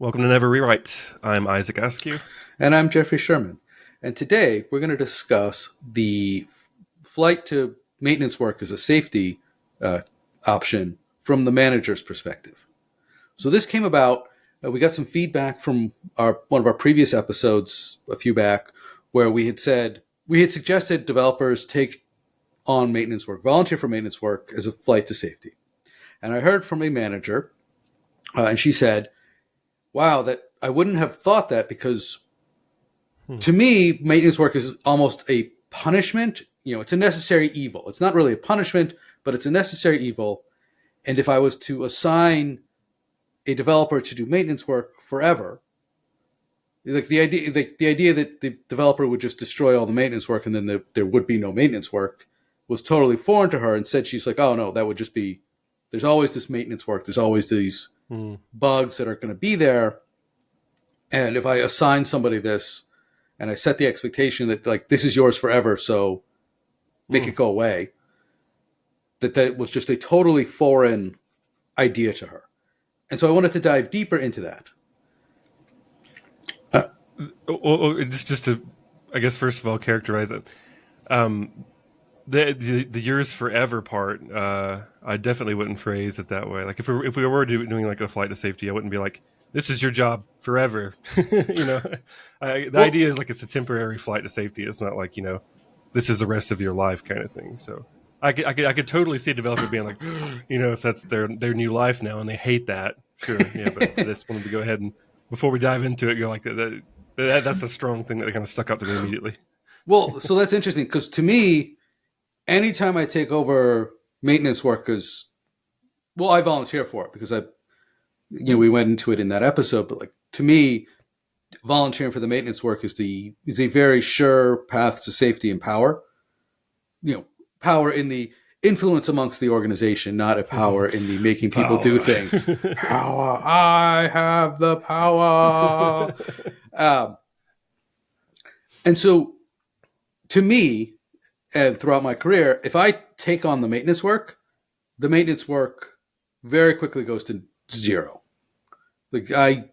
Welcome to Never Rewrite. I'm Isaac Askew. And I'm Jeffrey Sherman. And today we're going to discuss the flight to maintenance work as a safety uh, option from the manager's perspective. So this came about. We got some feedback from one of our previous episodes a few back, where we had suggested developers take on maintenance work, volunteer for maintenance work as a flight to safety. And I heard from a manager, and she said, "Wow, that I wouldn't have thought that because to me, maintenance work is almost a punishment. You know, it's a necessary evil. It's not really a punishment, but it's a necessary evil. And if I was to assign a developer to do maintenance work forever, like the idea that the developer would just destroy all the maintenance work and then there would be no maintenance work was totally foreign to her. Instead, she's like, oh no, that would just be, there's always this maintenance work. There's always these bugs that are going to be there. And if I assign somebody this, and I set the expectation that like this is yours forever, so make it go away. That was just a totally foreign idea to her, and so I wanted to dive deeper into that. Just to, I guess, first of all, characterize it. The yours forever part, I definitely wouldn't phrase it that way. Like if we were doing like a flight to safety, I wouldn't be like, this is your job forever. The idea is like it's a temporary flight to safety. It's not like, this is the rest of your life kind of thing. So I could totally see a developer being like, if that's their new life now and they hate that. Sure. Yeah. But I just wanted to go ahead and before we dive into it, go like that's a strong thing that kind of stuck out to me immediately. Well, so that's interesting because to me, anytime I take over maintenance work, I volunteer for it because we went into it in that episode, but like to me, volunteering for the maintenance work is a very sure path to safety and power. Power in the influence amongst the organization, not a power in the making people do things. Power, I have the power. And so, to me, and throughout my career, if I take on the maintenance work very quickly goes to zero. Like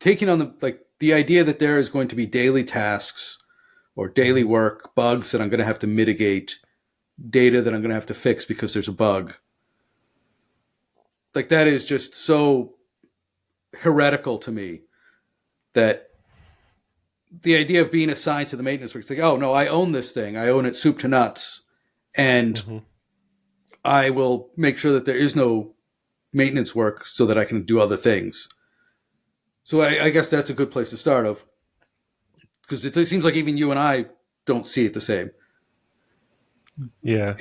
taking on the idea that there is going to be daily tasks or daily work, bugs that I'm going to have to mitigate, data that I'm going to have to fix because there's a bug. Like that is just so heretical to me that the idea of being assigned to the maintenance work, it's like, oh no, I own this thing. I own it soup to nuts. And I will make sure that there is no maintenance work so that I can do other things. So I guess that's a good place to start of, because it seems like even you and I don't see it the same. Yeah.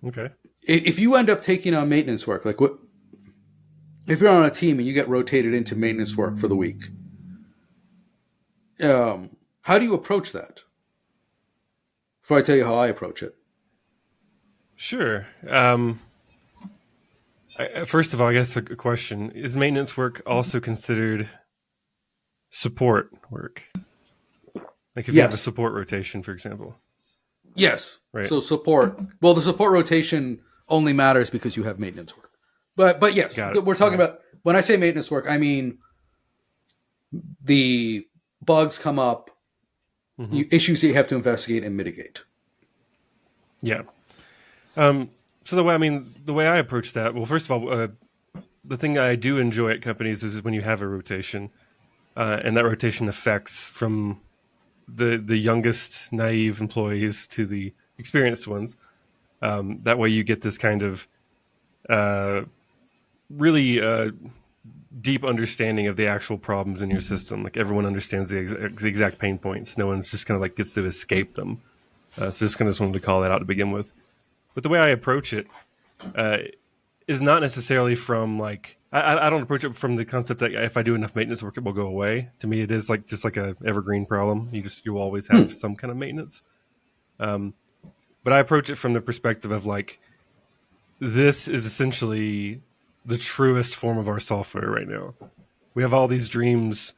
Okay. If you end up taking on maintenance work, like what, if you're on a team and you get rotated into maintenance work for the week, how do you approach that? Before I tell you how I approach it. Sure. First of all, I guess a question: is maintenance work also considered support work? Like if you have a support rotation, for example. Yes. Right. So support. Well, the support rotation only matters because you have maintenance work. But yes, we're talking about, when I say maintenance work, I mean the bugs come up, issues that you have to investigate and mitigate. Yeah. So the way I approach that, well, first of all, the thing I do enjoy at companies is when you have a rotation, and that rotation affects from the youngest naive employees to the experienced ones. That way you get this kind of really deep understanding of the actual problems in your system. Like everyone understands the exact pain points. No one's just kind of like gets to escape them. So just kind of wanted to call that out to begin with. But the way I approach it is not necessarily from like, I don't approach it from the concept that if I do enough maintenance work, it will go away. To me, it is like just like a evergreen problem. You will always have some kind of maintenance. But I approach it from the perspective of like, this is essentially the truest form of our software right now. We have all these dreams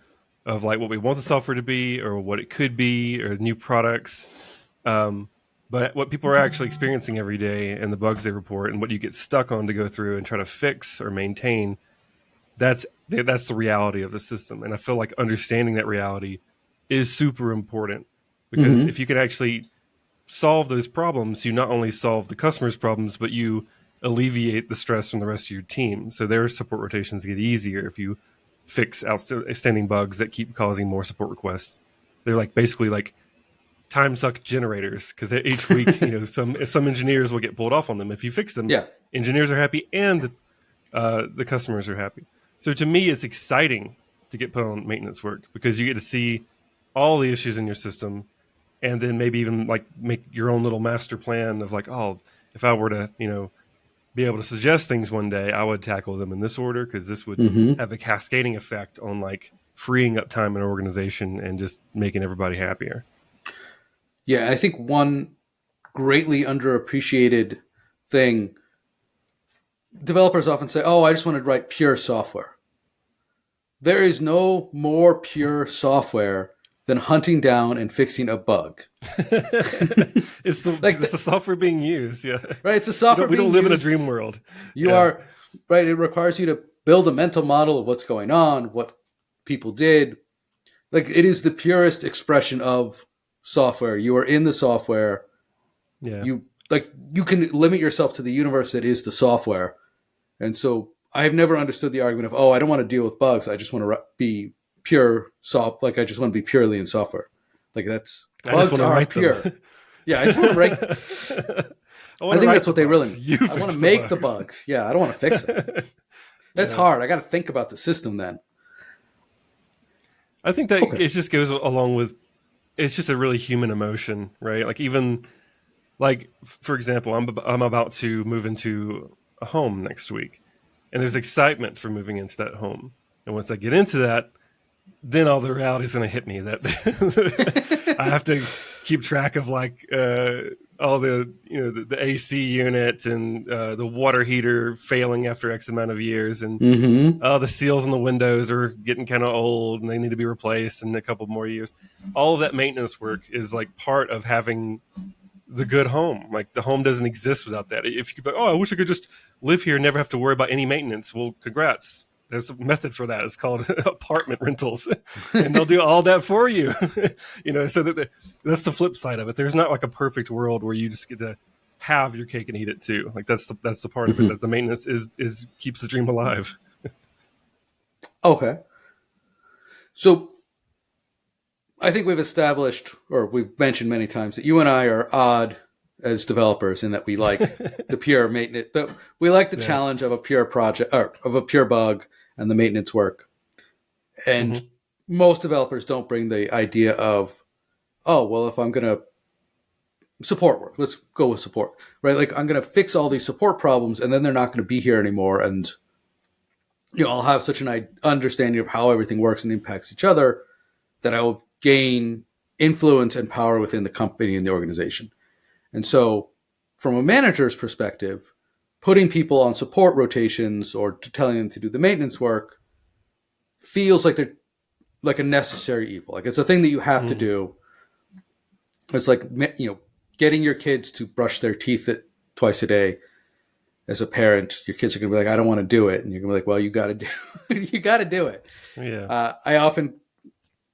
of like what we want the software to be or what it could be or new products. But what people are actually experiencing every day and the bugs they report and what you get stuck on to go through and try to fix or maintain that's the reality of the system. And I feel like understanding that reality is super important, because if you can actually solve those problems, you not only solve the customer's problems, but you alleviate the stress from the rest of your team. So their support rotations get easier if you fix outstanding bugs that keep causing more support requests. They're like basically like time suck generators, because each week, some engineers will get pulled off on them. If you fix them, Yeah. engineers are happy and the customers are happy. So to me, it's exciting to get put on maintenance work, because you get to see all the issues in your system, and then maybe even like make your own little master plan of like, oh, if I were to, be able to suggest things one day, I would tackle them in this order, because this would have a cascading effect on like freeing up time in an organization and just making everybody happier. Yeah, I think one greatly underappreciated thing, developers often say, oh, I just want to write pure software. There is no more pure software than hunting down and fixing a bug. It's the software being used, yeah. Right, it's a software we don't being live in a used. dream world. You are, right, it requires you to build a mental model of what's going on, what people did. Like, it is the purest expression of software. You are in the software. Yeah. You can limit yourself to the universe that is the software. And so I have never understood the argument of, oh, I don't want to deal with bugs. I just want to be pure I just want to be purely in software. Like, that's, bugs are pure. Yeah, I just want to write. I think that's what they really mean. I want to make the bugs. Yeah, I don't want to fix it. That's hard. I got to think about the system then. I think that it just goes along with, it's just a really human emotion, right? Like, even like, for example, I'm about to move into a home next week, and there's excitement for moving into that home. And once I get into that, then all the reality is going to hit me that I have to keep track of like all the the AC unit and the water heater failing after X amount of years, and the seals on the windows are getting kind of old and they need to be replaced in a couple more years. All of that maintenance work is like part of having the good home. Like, the home doesn't exist without that. If you could be, oh, I wish I could just live here and never have to worry about any maintenance. Well, congrats. There's a method for that. It's called apartment rentals, and they'll do all that for you. So that's the flip side of it. There's not like a perfect world where you just get to have your cake and eat it too. Like, that's the part of it. That the maintenance is keeps the dream alive. Okay. So I think we've established, or we've mentioned many times, that you and I are odd as developers in that we like the pure maintenance. We like the challenge of a pure project, or of a pure bug, and the maintenance work. And most developers don't bring the idea of, oh, well, if I'm going to support work, let's go with support, right? Like, I'm going to fix all these support problems, and then they're not going to be here anymore. And, I'll have such an understanding of how everything works and impacts each other that I will gain influence and power within the company and the organization. And so, from a manager's perspective, putting people on support rotations or telling them to do the maintenance work feels like they're like a necessary evil. Like, it's a thing that you have to do. It's like, getting your kids to brush their teeth twice a day. As a parent, your kids are going to be like, I don't want to do it. And you're going to be like, well, you got to do it. Yeah. I often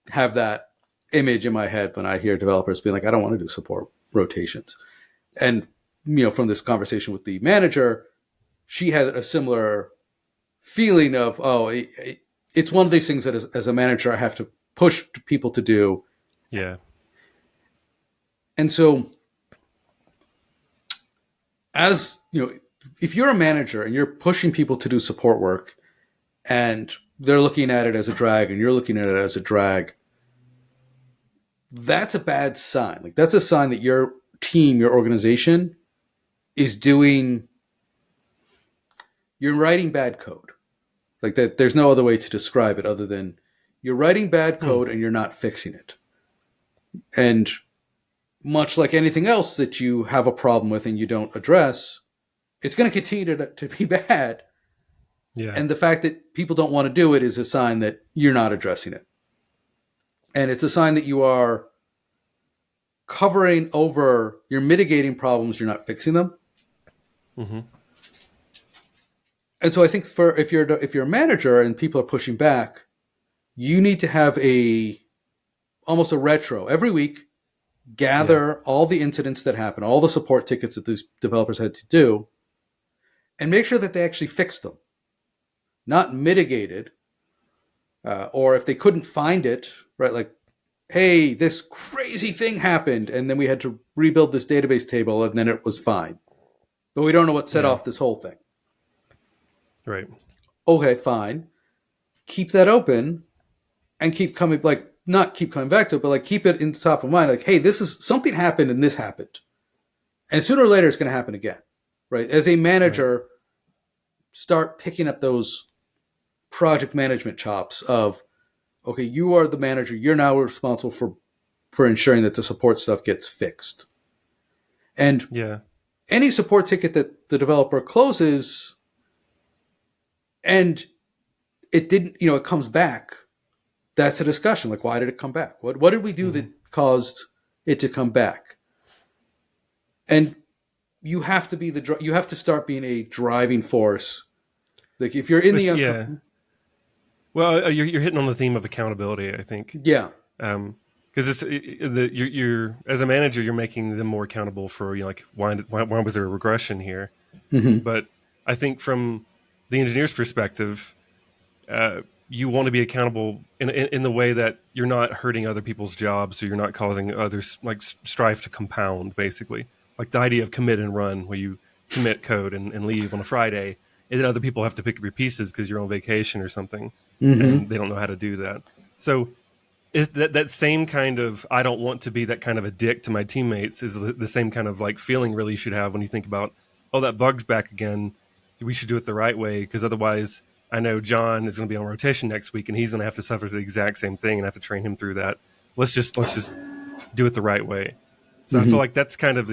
have that image in my head when I hear developers being like, I don't want to do support rotations. And, from this conversation with the manager, she had a similar feeling of, oh, it's one of these things that as a manager, I have to push people to do. Yeah. And so, as, if you're a manager and you're pushing people to do support work and they're looking at it as a drag and you're looking at it as a drag, that's a bad sign. Like, that's a sign that your team, your organization is you're writing bad code. Like, that, there's no other way to describe it other than you're writing bad code and you're not fixing it. And much like anything else that you have a problem with and you don't address, it's going to continue to be bad. Yeah. And the fact that people don't want to do it is a sign that you're not addressing it. And it's a sign that you are covering over, you're mitigating problems, you're not fixing them. And so I think for if you're a manager and people are pushing back, you need to have a almost a retro every week. Yeah. Gather all the incidents that happen, all the support tickets that these developers had to do, and make sure that they actually fixed them, not mitigated, or if they couldn't find it, right? Like, hey, this crazy thing happened, and then we had to rebuild this database table, and then it was fine, but we don't know what set Yeah. off this whole thing. Right. Okay, fine. Keep that open and keep coming, like, not keep coming back to it, but like keep it in the top of mind. Like, hey, this is something happened and this happened. And sooner or later it's going to happen again, right? As a Right. manager, start picking up those project management chops of, okay, you are the manager. You're now responsible for ensuring that the support stuff gets fixed. And Yeah. any support ticket that the developer closes and it didn't, it comes back, that's a discussion. Like, why did it come back? What did we do Hmm. that caused it to come back? And you have to start being a driving force. Like if you're in the Yeah. Well, you're hitting on the theme of accountability, I think. yeah. Because you're as a manager, you're making them more accountable for like why was there a regression here? Mm-hmm. But I think from the engineer's perspective, you want to be accountable in the way that you're not hurting other people's jobs, so you're not causing others like strife to compound. Basically, like the idea of commit and run, where you commit code and leave on a Friday, and then other people have to pick up your pieces because you're on vacation or something, Mm-hmm. and they don't know how to do that. So is that same kind of I don't want to be that kind of a dick to my teammates is the same kind of like feeling really you should have when you think about, oh, that bug's back again, we should do it the right way, because otherwise I know John is going to be on rotation next week and he's going to have to suffer the exact same thing and have to train him through that. Let's just do it the right way. So I feel Mm-hmm. like that's kind of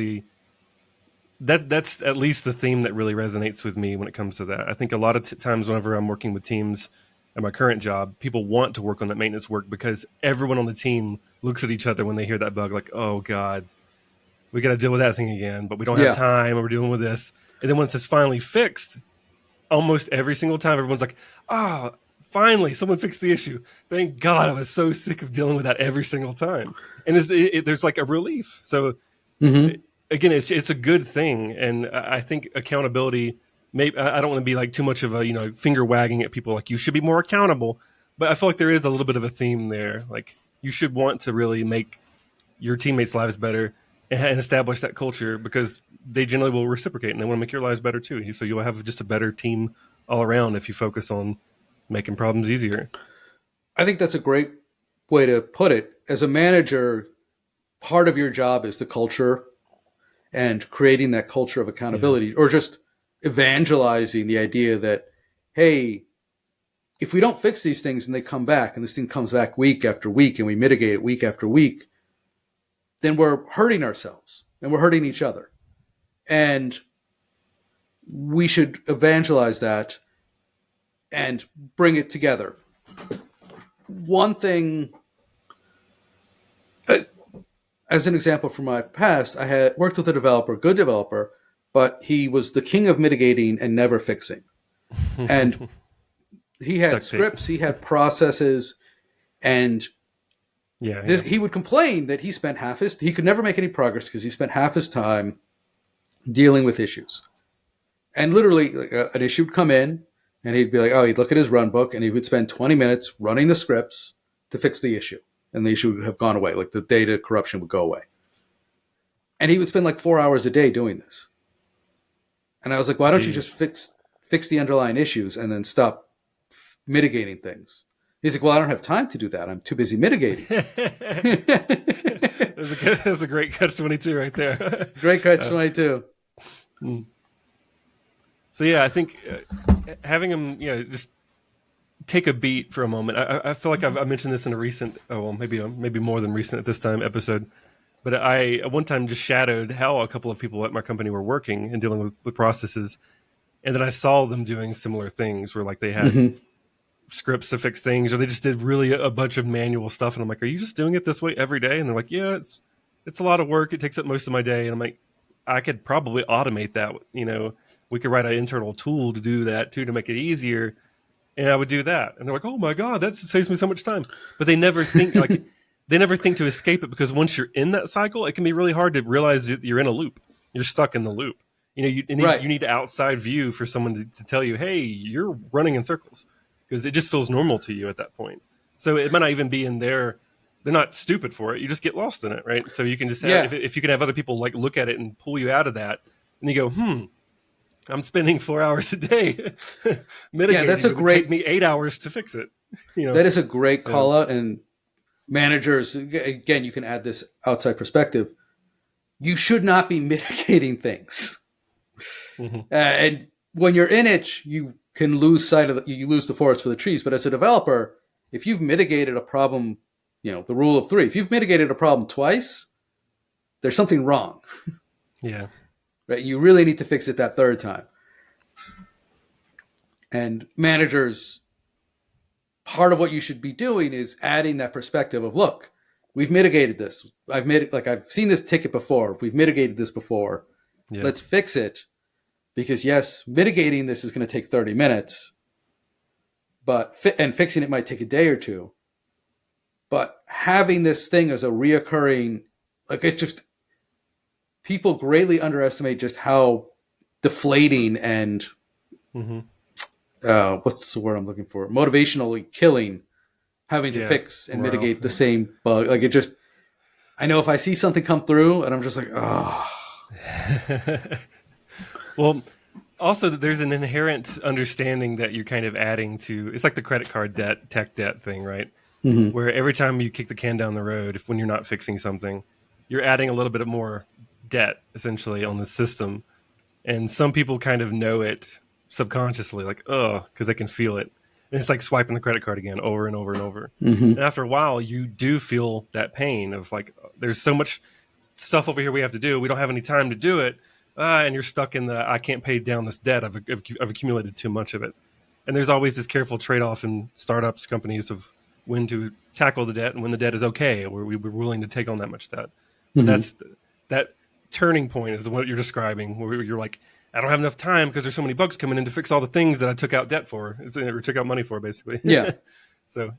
that's at least the theme that really resonates with me when it comes to that. I think a lot of times whenever I'm working with teams at my current job, people want to work on that maintenance work because everyone on the team looks at each other when they hear that bug, like, oh God, we got to deal with that thing again, but we don't have Yeah. time, and we're dealing with this. And then once it's finally fixed, almost every single time, everyone's like, ah, oh, finally, someone fixed the issue. Thank God, I was so sick of dealing with that every single time. And there's like a relief. So Mm-hmm. again, it's a good thing, and I think accountability. Maybe I don't want to be like too much of a finger wagging at people like you should be more accountable, but I feel like there is a little bit of a theme there. Like you should want to really make your teammates' lives better and establish that culture because they generally will reciprocate and they want to make your lives better too. So you'll have just a better team all around if you focus on making problems easier. I think that's a great way to put it. As a manager, part of your job is the culture and creating that culture of Yeah. accountability or just evangelizing the idea that, hey, if we don't fix these things and they come back and this thing comes back week after week and we mitigate it week after week, then we're hurting ourselves and we're hurting each other. And we should evangelize that and bring it together. One thing, as an example from my past, I had worked with a developer, good developer, but he was the king of mitigating and never fixing. And he had Duct tape. scripts, he had processes, and Yeah, yeah. he would complain that he could never make any progress because he spent half his time dealing with issues. And literally, like, an issue would come in, and he'd be like, oh, he'd look at his run book, and he would spend 20 minutes running the scripts to fix the issue. And the issue would have gone away. Like the data corruption would go away. And he would spend like 4 hours a day doing this. And I was like, why don't you just Jeez. fix the underlying issues and then stop mitigating things? He's like, well, I don't have time to do that. I'm too busy mitigating. That's a great catch 22 right there. Great catch 22. So yeah, I think having them, just take a beat for a moment. I feel like I mentioned this in a recent, maybe more than recent at this time episode, but I at one time just shadowed how a couple of people at my company were working and dealing with processes, and then I saw them doing similar things where like they had Mm-hmm. scripts to fix things, or they just did really a bunch of manual stuff, and I'm like, are you just doing it this way every day? And they're like, yeah, it's a lot of work. It takes up most of my day, and I'm like, I could probably automate that, we could write an internal tool to do that too, to make it easier. And I would do that. And they're like, oh my God, that saves me so much time. But they never think they never think to escape it, because once you're in that cycle, it can be really hard to realize that you're in a loop. You're stuck in the loop. You need an outside view for someone to tell you, hey, you're running in circles, because it just feels normal to you at that point. So it might not even be in their, they're not stupid for it. You just get lost in it, right? So you can just have, if you can have other people like look at it and pull you out of that, and you go, I'm spending 4 hours a day mitigating. That's a great. It would take me 8 hours to fix it. That is a great call out. And managers, again, you can add this outside perspective. You should not be mitigating things. And when you're in it, you can lose sight of you lose the forest for the trees. But as a developer, if you've mitigated a problem, the rule of three, if you've mitigated a problem twice, there's something wrong. Yeah. Right? You really need to fix it that third time. And managers, part of what you should be doing is adding that perspective of, look, we've mitigated this. I've seen this ticket before. We've mitigated this before. Yeah. Let's fix it. Because yes, mitigating this is going to take 30 minutes, and fixing it might take a day or two. But having this thing as a reoccurring, people greatly underestimate just how deflating and what's the word I'm looking for? Motivationally killing having to fix and mitigate the same bug. I know if I see something come through and I'm just like, oh. Well, also there's an inherent understanding that you're kind of adding to, it's like the credit card debt, tech debt thing, right? Where every time you kick the can down the road, when you're not fixing something, you're adding a little bit of more debt essentially on the system. And some people kind of know it subconsciously, because they can feel it. And it's like swiping the credit card again over and over and over. And after a while, you do feel that pain of there's so much stuff over here we have to do. We don't have any time to do it. And you're stuck in I can't pay down this debt. I've accumulated too much of it. And there's always this careful trade-off in startups, companies, of when to tackle the debt and when the debt is okay, where we're willing to take on that much debt. That's that turning point is what you're describing, where you're like, I don't have enough time because there's so many bugs coming in to fix all the things that I took out debt for, or took out money for, basically. Yeah. So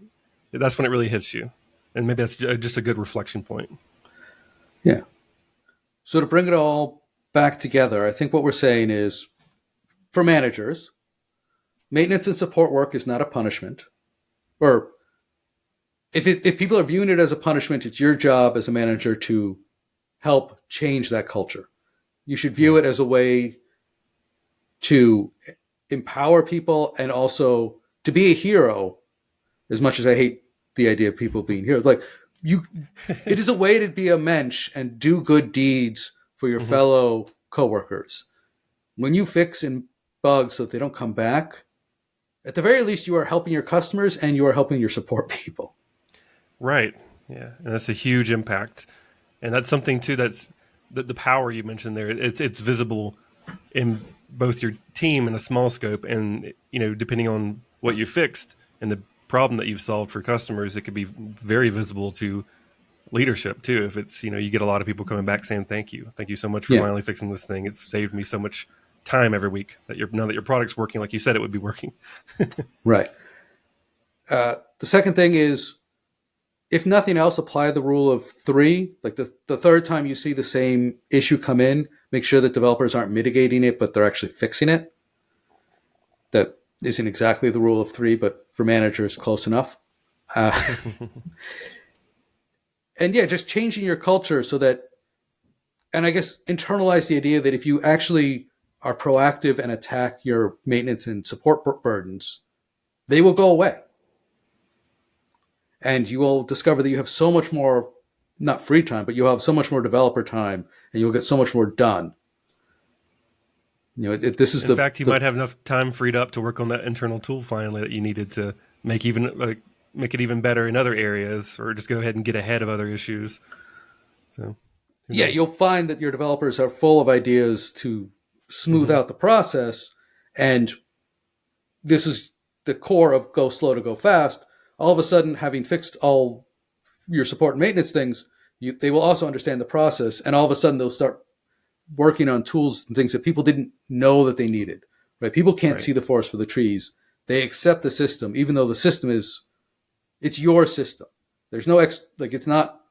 that's when it really hits you. And maybe that's just a good reflection point. Yeah. So to bring it all back together, I think what we're saying is, for managers, maintenance and support work is not a punishment. Or if people are viewing it as a punishment, it's your job as a manager to help change that culture. You should view it as a way to empower people and also to be a hero. As much as I hate the idea of people being heroes, it is a way to be a mensch and do good deeds for your fellow coworkers. When you fix bugs so that they don't come back, at the very least, you are helping your customers and you are helping your support people. Right. Yeah. And that's a huge impact. And that's something too, that's the power you mentioned there. It's visible in both your team in a small scope and, depending on what you fixed and the problem that you've solved for customers, it could be very visible to leadership too. If it's, you get a lot of people coming back saying, thank you so much for finally fixing this thing. It's saved me so much time every week now that your product's working like you said it would be working. Right. The second thing is, if nothing else, apply the rule of three. The third time you see the same issue come in, make sure that developers aren't mitigating it, but they're actually fixing it. That isn't exactly the rule of three, but for managers, close enough. And just changing your culture so that, and I guess internalize the idea that if you actually are proactive and attack your maintenance and support burdens, they will go away. And you will discover that you have so much more, not free time, but you'll have so much more developer time and you'll get so much more done. In fact, you might have enough time freed up to work on that internal tool finally that you needed to make it even better in other areas, or just go ahead and get ahead of other issues. So, you'll find that your developers are full of ideas to smooth out the process. And this is the core of go slow to go fast. All of a sudden, having fixed all your support and maintenance things, they will also understand the process. And all of a sudden, they'll start working on tools and things that people didn't know that they needed. Right? People can't Right. see the forest for the trees. They accept the system, even though the system it's your system. There's no it's not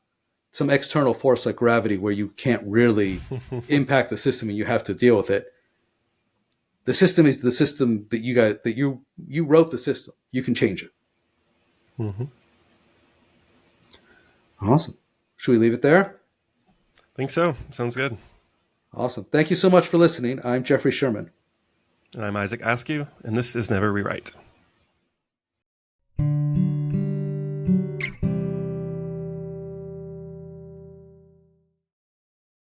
some external force like gravity where you can't really impact the system and you have to deal with it. The system is the system that you wrote the system. You can change it. Hmm. Awesome. Should we leave it there? Think so. Sounds good. Awesome. Thank you so much for listening. I'm Jeffrey Sherman. And I'm Isaac Askew, and this is Never Rewrite.